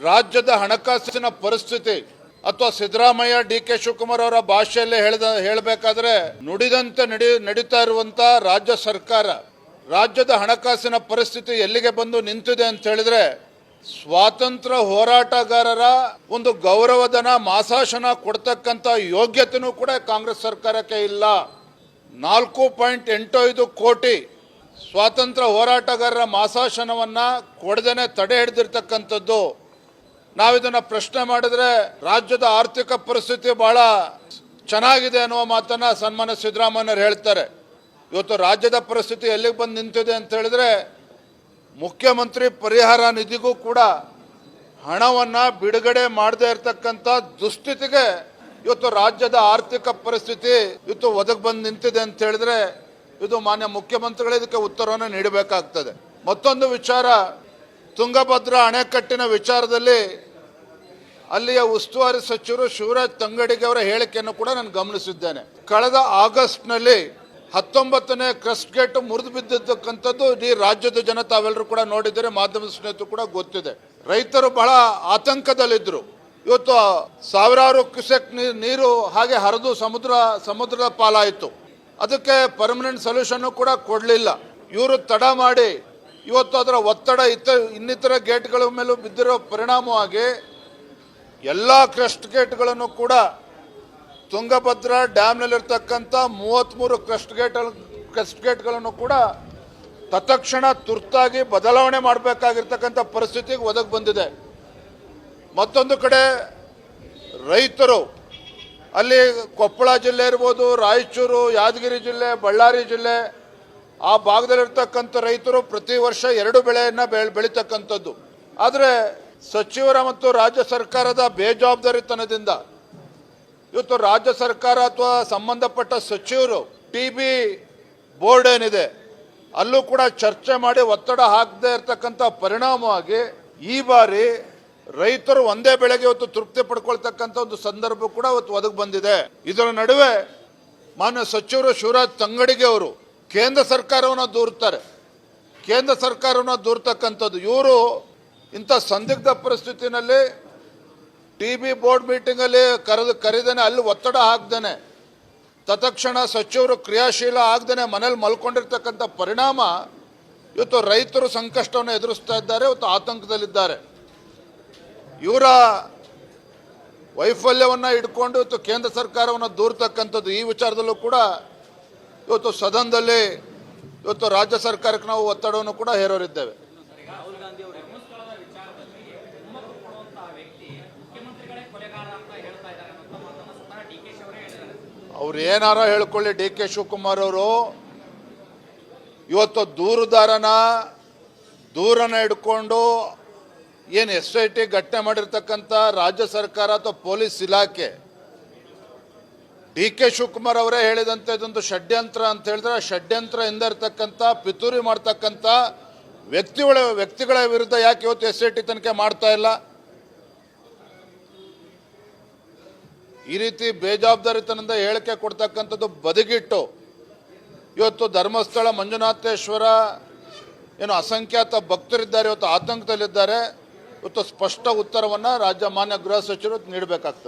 ರಾಜ್ಯದ ಹಣಕಾಸಿನ ಪರಿಸ್ಥಿತಿ ಅಥವಾ ಸಿದ್ದರಾಮಯ್ಯ ಡಿ.ಕೆ. ಶಿವಕುಮಾರ್ ಅವರ ಭಾಷೆಯಲ್ಲಿ ಹೇಳಬೇಕಾದ್ರೆ ನುಡಿದಂತೆ ನಡೀತಾ ಇರುವಂತ ರಾಜ್ಯ ಸರ್ಕಾರ ರಾಜ್ಯದ ಹಣಕಾಸಿನ ಪರಿಸ್ಥಿತಿ ಎಲ್ಲಿಗೆ ಬಂದು ನಿಂತಿದೆ ಅಂತ ಹೇಳಿದ್ರೆ ಸ್ವಾತಂತ್ರ್ಯ ಹೋರಾಟಗಾರರ ಒಂದು ಗೌರವಧನ ಮಾಸಾಶನ ಕೊಡ್ತಕ್ಕಂಥ ಯೋಗ್ಯತೆನೂ ಕೂಡ ಕಾಂಗ್ರೆಸ್ ಸರ್ಕಾರಕ್ಕೆ ಇಲ್ಲ. 4.85 ಕೋಟಿ ಸ್ವಾತಂತ್ರ್ಯ ಹೋರಾಟಗಾರರ ಮಾಸಾಶನವನ್ನ ಕೊಡದೇನೆ ತಡೆ ಹಿಡಿದಿರ್ತಕ್ಕಂಥದ್ದು. ನಾವಿದನ್ನ ಪ್ರಶ್ನೆ ಮಾಡಿದ್ರೆ ರಾಜ್ಯದ ಆರ್ಥಿಕ ಪರಿಸ್ಥಿತಿ ಬಹಳ ಚೆನ್ನಾಗಿದೆ ಅನ್ನುವ ಮಾತನ್ನ ಸನ್ಮಾನ್ಯ ಸಿದ್ದರಾಮಯ್ಯರು ಹೇಳ್ತಾರೆ. ಇವತ್ತು ರಾಜ್ಯದ ಪರಿಸ್ಥಿತಿ ಎಲ್ಲಿಗೆ ಬಂದು ನಿಂತಿದೆ ಅಂತ ಹೇಳಿದ್ರೆ ಮುಖ್ಯಮಂತ್ರಿ ಪರಿಹಾರ ನಿಧಿಗೂ ಕೂಡ ಹಣವನ್ನ ಬಿಡುಗಡೆ ಮಾಡದೇ ಇರತಕ್ಕಂಥ ದುಸ್ಥಿತಿಗೆ ಇವತ್ತು ರಾಜ್ಯದ ಆರ್ಥಿಕ ಪರಿಸ್ಥಿತಿ ಇವತ್ತು ಒದಗಿ ಬಂದು ನಿಂತಿದೆ ಅಂತ ಹೇಳಿದ್ರೆ ಇದು ಮಾನ್ಯ ಮುಖ್ಯಮಂತ್ರಿಗಳು ಇದಕ್ಕೆ ಉತ್ತರವನ್ನು ನೀಡಬೇಕಾಗ್ತದೆ. ಮತ್ತೊಂದು ವಿಚಾರ, ತುಂಗಭದ್ರಾ ಅಣೆಕಟ್ಟಿನ ವಿಚಾರದಲ್ಲಿ ಅಲ್ಲಿಯ ಉಸ್ತುವಾರಿ ಸಚಿವರು ಶಿವರಾಜ್ ತಂಗಡಿಗೆ ಅವರ ಹೇಳಿಕೆಯನ್ನು ಕೂಡ ನಾನು ಗಮನಿಸಿದ್ದೇನೆ. ಕಳೆದ ಆಗಸ್ಟ್ನಲ್ಲಿ 19ನೇ ಕ್ರಸ್ಟ್ ಗೇಟ್ ಮುರಿದು ಬಿದ್ದಿರ್ತಕ್ಕಂಥದ್ದು ಈ ರಾಜ್ಯದ ಜನ ತಾವೆಲ್ಲರೂ ಕೂಡ ನೋಡಿದರೆ, ಮಾಧ್ಯಮದ ಸ್ನೇಹಿತರು ಕೂಡ ಗೊತ್ತಿದೆ. ರೈತರು ಬಹಳ ಆತಂಕದಲ್ಲಿದ್ದರು. ಇವತ್ತು ಸಾವಿರಾರು ಕ್ಯೂಸೆಕ್ ನೀರು ಹಾಗೆ ಹರಿದು ಸಮುದ್ರದ ಪಾಲಾಯಿತು. ಅದಕ್ಕೆ ಪರ್ಮನೆಂಟ್ ಸೊಲ್ಯೂಷನ್ ಕೂಡ ಕೊಡಲಿಲ್ಲ. ಇವರು ತಡ ಮಾಡಿ ಇವತ್ತು ಅದರ ಒತ್ತಡ ಇನ್ನಿತರ ಗೇಟ್ಗಳ ಮೇಲೂ ಬಿದ್ದಿರೋ ಪರಿಣಾಮವಾಗಿ ಎಲ್ಲ ಕ್ರಸ್ಟ್ ಗೇಟ್ಗಳನ್ನು ಕೂಡ ತುಂಗಭದ್ರಾ ಡ್ಯಾಮ್ನಲ್ಲಿರ್ತಕ್ಕಂಥ 33 ಕ್ರಸ್ಟ್ ಗೇಟ್ಗಳನ್ನು ಕೂಡ ತತ್ಕ್ಷಣ ತುರ್ತಾಗಿ ಬದಲಾವಣೆ ಮಾಡಬೇಕಾಗಿರ್ತಕ್ಕಂಥ ಪರಿಸ್ಥಿತಿಗೆ ಒದಗಿ ಬಂದಿದೆ. ಮತ್ತೊಂದು ಕಡೆ ರೈತರು ಅಲ್ಲಿ ಕೊಪ್ಪಳ ಜಿಲ್ಲೆ ಇರ್ಬೋದು, ರಾಯಚೂರು, ಯಾದಗಿರಿ ಜಿಲ್ಲೆ, ಬಳ್ಳಾರಿ ಜಿಲ್ಲೆ ಆ ಭಾಗದಲ್ಲಿರ್ತಕ್ಕಂಥ ರೈತರು ಪ್ರತಿ ವರ್ಷ 2 ಬೆಳೆಯನ್ನು ಬೆಳೀತಕ್ಕಂಥದ್ದು. ಆದರೆ ಸಚಿವರ ಮತ್ತು ರಾಜ್ಯ ಸರ್ಕಾರದ ಬೇಜವಾಬ್ದಾರಿತನದಿಂದ ಇವತ್ತು ರಾಜ್ಯ ಸರ್ಕಾರ ಅಥವಾ ಸಂಬಂಧಪಟ್ಟ ಸಚಿವರು ಟಿಬಿ ಬೋರ್ಡ್ ಏನಿದೆ ಅಲ್ಲೂ ಕೂಡ ಚರ್ಚೆ ಮಾಡಿ ಒತ್ತಡ ಹಾಕದೇ ಇರತಕ್ಕಂಥ ಪರಿಣಾಮವಾಗಿ ಈ ಬಾರಿ ರೈತರು ಒಂದೇ ಬೆಳೆಗೆ ಇವತ್ತು ತೃಪ್ತಿ ಪಡ್ಕೊಳ್ತಕ್ಕಂಥ ಒಂದು ಸಂದರ್ಭ ಕೂಡ ಇವತ್ತು ಒದಗಿ ಬಂದಿದೆ. ಇದರ ನಡುವೆ ಮಾನ್ಯ ಸಚಿವರು ಶಿವರಾಜ್ ತಂಗಡಿಗೆ ಅವರು ಕೇಂದ್ರ ಸರ್ಕಾರವನ್ನು ದೂರ್ತಾರೆ. ಕೇಂದ್ರ ಸರ್ಕಾರವನ್ನು ದೂರ್ತಕ್ಕಂಥದ್ದು ಇವರು ಇಂಥ ಸಂದಿಗ್ಧ ಪರಿಸ್ಥಿತಿನಲ್ಲಿ ಟಿಬಿ ಬೋರ್ಡ್ ಮೀಟಿಂಗಲ್ಲಿ ಕರೆದೇನೆ ಅಲ್ಲಿ ಒತ್ತಡ ಹಾಕ್ದೇನೆ ತತ್ಕ್ಷಣ ಸಚಿವರು ಕ್ರಿಯಾಶೀಲ ಆಗದೇನೆ ಮನೇಲಿ ಮಲ್ಕೊಂಡಿರ್ತಕ್ಕಂಥ ಪರಿಣಾಮ ಇವತ್ತು ರೈತರು ಸಂಕಷ್ಟವನ್ನು ಎದುರಿಸ್ತಾ ಇದ್ದಾರೆ, ಇವತ್ತು ಆತಂಕದಲ್ಲಿದ್ದಾರೆ. ಇವರ ವೈಫಲ್ಯವನ್ನು ಇಟ್ಕೊಂಡು ಇವತ್ತು ಕೇಂದ್ರ ಸರ್ಕಾರವನ್ನು ದೂರ್ತಕ್ಕಂಥದ್ದು ಈ ವಿಚಾರದಲ್ಲೂ ಕೂಡ ಇವತ್ತು ಸದನದಲ್ಲಿ ಇವತ್ತು ರಾಜ್ಯ ಸರ್ಕಾರಕ್ಕೆ ನಾವು ಒತ್ತಡವನ್ನು ಕೂಡ ಹೇರೋರಿದ್ದೇವೆ. ಅವ್ರು ಏನಾರ ಹೇಳ್ಕೊಳ್ಳಿ, ಡಿ.ಕೆ. ಶಿವಕುಮಾರ್ ಅವರು ಇವತ್ತು ದೂರನ್ನ ಹಿಡ್ಕೊಂಡು ಏನು SIT ಘಟನೆ ಮಾಡಿರ್ತಕ್ಕಂಥ ರಾಜ್ಯ ಸರ್ಕಾರ ಅಥವಾ ಪೊಲೀಸ್ ಇಲಾಖೆ ಡಿ.ಕೆ. ಶಿವಕುಮಾರ್ ಅವರೇ ಹೇಳಿದಂತೆ ಇದೊಂದು ಷಡ್ಯಂತ್ರ ಅಂತ ಹೇಳಿದ್ರೆ ಷಡ್ಯಂತ್ರದಿಂದ ಇರ್ತಕ್ಕಂಥ ಪಿತೂರಿ ಮಾಡ್ತಕ್ಕಂಥ ವ್ಯಕ್ತಿಗಳ ವಿರುದ್ಧ ಯಾಕೆ ಇವತ್ತು SIT ತನಿಖೆ ಮಾಡ್ತಾ ಇಲ್ಲ? ಈ ರೀತಿ ಬೇಜವಾಬ್ದಾರಿತನದಿಂದ ಹೇಳಿಕೆ ಕೊಡ್ತಕ್ಕಂಥದ್ದು ಬದಿಗಿಟ್ಟು ಇವತ್ತು ಧರ್ಮಸ್ಥಳ ಮಂಜುನಾಥೇಶ್ವರ ಏನು ಅಸಂಖ್ಯಾತ ಭಕ್ತರಿದ್ದಾರೆ, ಇವತ್ತು ಆತಂಕದಲ್ಲಿದ್ದಾರೆ. ಇವತ್ತು ಸ್ಪಷ್ಟ ಉತ್ತರವನ್ನು ಮಾನ್ಯ ಗೃಹ ಸಚಿವರು ನೀಡಬೇಕಾಗ್ತದೆ.